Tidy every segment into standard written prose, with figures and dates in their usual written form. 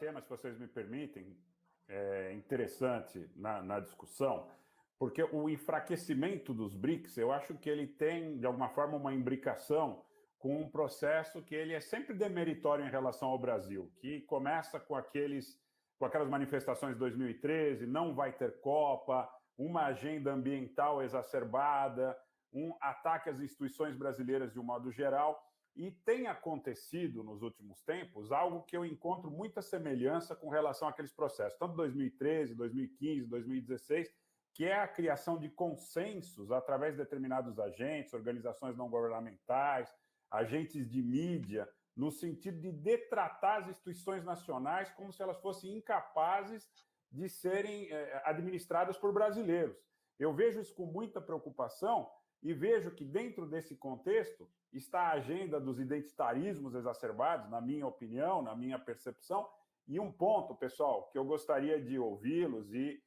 tema, se vocês me permitem, interessante na discussão, porque o enfraquecimento dos BRICS, eu acho que ele tem, de alguma forma, uma imbricação com um processo que ele é sempre demeritório em relação ao Brasil, que começa com aquelas manifestações de 2013, não vai ter Copa, uma agenda ambiental exacerbada, um ataque às instituições brasileiras de um modo geral, e tem acontecido nos últimos tempos algo que eu encontro muita semelhança com relação àqueles processos, tanto 2013, 2015, 2016, que é a criação de consensos através de determinados agentes, organizações não governamentais, agentes de mídia, no sentido de detratar as instituições nacionais como se elas fossem incapazes de serem administradas por brasileiros. Eu vejo isso com muita preocupação e vejo que dentro desse contexto está a agenda dos identitarismos exacerbados, na minha opinião, na minha percepção, e um ponto, pessoal, que eu gostaria de ouvi-los e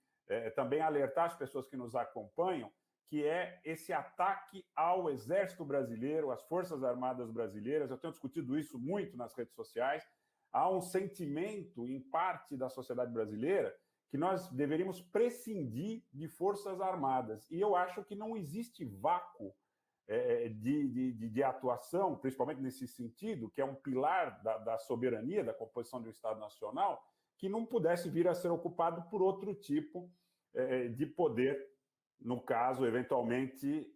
também alertar as pessoas que nos acompanham, que é esse ataque ao Exército Brasileiro, às Forças Armadas Brasileiras. Eu tenho discutido isso muito nas redes sociais. Há um sentimento, em parte da sociedade brasileira, que nós deveríamos prescindir de Forças Armadas. E eu acho que não existe vácuo de atuação, principalmente nesse sentido, que é um pilar da soberania, da composição de um Estado Nacional, que não pudesse vir a ser ocupado por outro tipo de poder, no caso, eventualmente,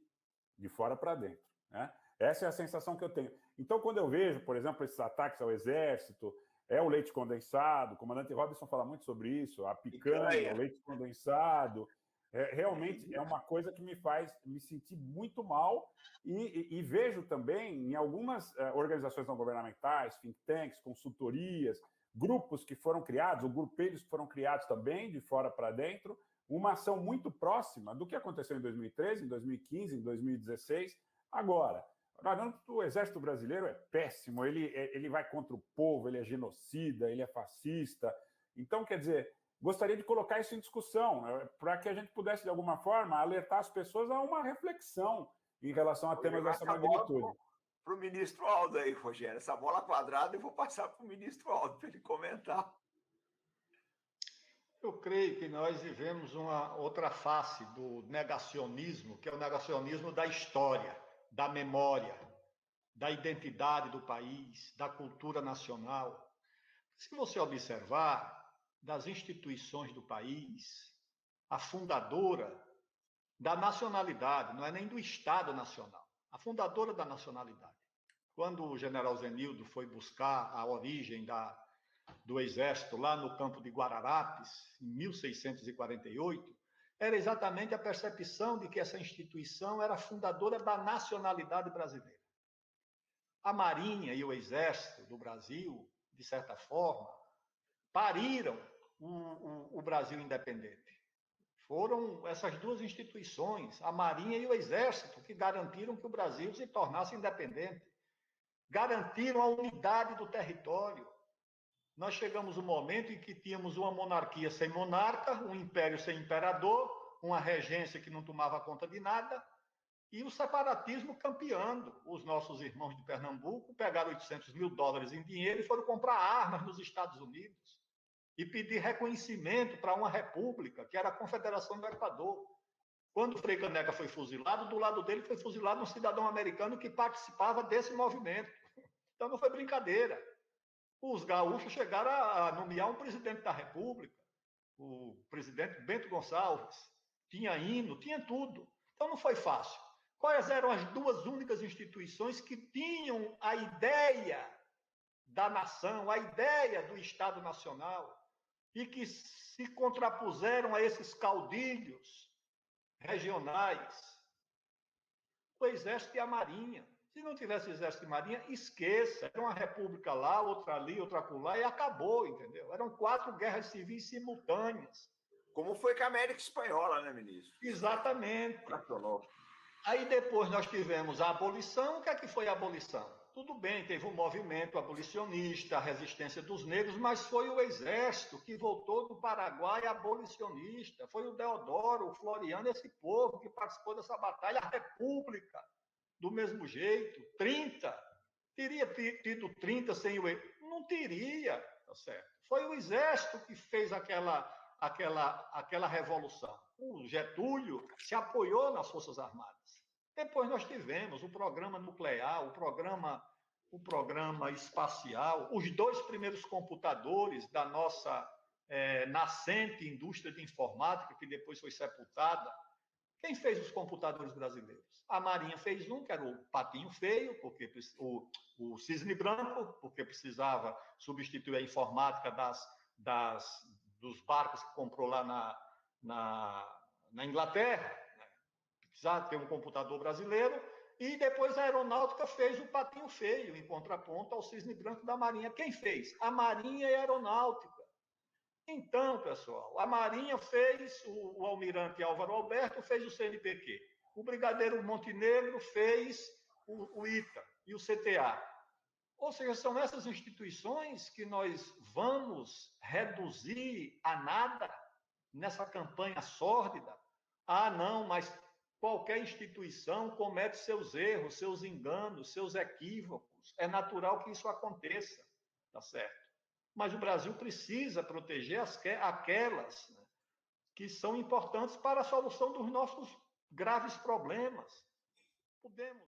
de fora para dentro, né? Essa é a sensação que eu tenho. Então, quando eu vejo, por exemplo, esses ataques ao Exército, o leite condensado, o comandante Robinson fala muito sobre isso, a picanha, o leite condensado, realmente é uma coisa que me faz me sentir muito mal e vejo também em algumas organizações não governamentais, think tanks, consultorias, grupos que foram criados, ou grupelhos que foram criados também de fora para dentro, uma ação muito próxima do que aconteceu em 2013, em 2015, em 2016. Agora, o Exército Brasileiro é péssimo, ele vai contra o povo, ele é genocida, ele é fascista. Então, quer dizer, gostaria de colocar isso em discussão, para que a gente pudesse, de alguma forma, alertar as pessoas a uma reflexão em relação a temas dessa magnitude. Para o ministro Aldo aí, Rogério, essa bola quadrada eu vou passar para o ministro Aldo para ele comentar. Eu creio que nós vivemos uma outra face do negacionismo, que é o negacionismo da história, da memória, da identidade do país, da cultura nacional. Se você observar, das instituições do país, a fundadora da nacionalidade, não é nem do Estado Nacional, a fundadora da nacionalidade. Quando o general Zenildo foi buscar a origem do Exército lá no campo de Guararapes, em 1648, era exatamente a percepção de que essa instituição era fundadora da nacionalidade brasileira. A Marinha e o Exército do Brasil, de certa forma, pariram o Brasil independente. Foram essas duas instituições, a Marinha e o Exército, que garantiram que o Brasil se tornasse independente. Garantiram a unidade do território. Nós chegamos um momento em que tínhamos uma monarquia sem monarca, um império sem imperador, uma regência que não tomava conta de nada, e o separatismo campeando. Os nossos irmãos de Pernambuco pegaram $800 mil em dinheiro e foram comprar armas nos Estados Unidos e pedir reconhecimento para uma república, que era a Confederação do Equador. Quando o Frei Caneca foi fuzilado, do lado dele foi fuzilado um cidadão americano que participava desse movimento. Então não foi brincadeira. Os gaúchos chegaram a nomear um presidente da República, o presidente Bento Gonçalves, tinha hino, tinha tudo. Então não foi fácil. Quais eram as duas únicas instituições que tinham a ideia da nação, a ideia do Estado Nacional, e que se contrapuseram a esses caudilhos regionais? O Exército e a Marinha. Se não tivesse Exército e Marinha, esqueça. Era uma república lá, outra ali, outra acolá, e acabou, entendeu? Eram 4 guerras civis simultâneas. Como foi com a América Espanhola, né, ministro? Exatamente. Aí depois nós tivemos a abolição. O que é que foi a abolição? Tudo bem, teve um movimento abolicionista, a resistência dos negros, mas foi o Exército que voltou do Paraguai abolicionista. Foi o Deodoro, o Floriano, esse povo que participou dessa batalha. A República, do mesmo jeito, 30. Teria tido 30 sem o... Não teria, tá certo? Foi o Exército que fez aquela revolução. O Getúlio se apoiou nas Forças Armadas. Depois nós tivemos o programa nuclear, o programa espacial, os 2 primeiros computadores da nossa nascente indústria de informática, que depois foi sepultada. Quem fez os computadores brasileiros? A Marinha fez um, que era o Patinho Feio, porque o Cisne Branco, porque precisava substituir a informática dos barcos que comprou lá na Inglaterra, né? Precisava ter um computador brasileiro, e depois a aeronáutica fez o Patinho Feio, em contraponto ao Cisne Branco da Marinha. Quem fez? A Marinha e a Aeronáutica. Então, pessoal, a Marinha fez, o almirante Álvaro Alberto fez o CNPq, o brigadeiro Montenegro fez o ITA e o CTA. Ou seja, são essas instituições que nós vamos reduzir a nada nessa campanha sórdida. Ah, não, mas qualquer instituição comete seus erros, seus enganos, seus equívocos. É natural que isso aconteça, tá certo? Mas o Brasil precisa proteger aquelas, né, que são importantes para a solução dos nossos graves problemas. Podemos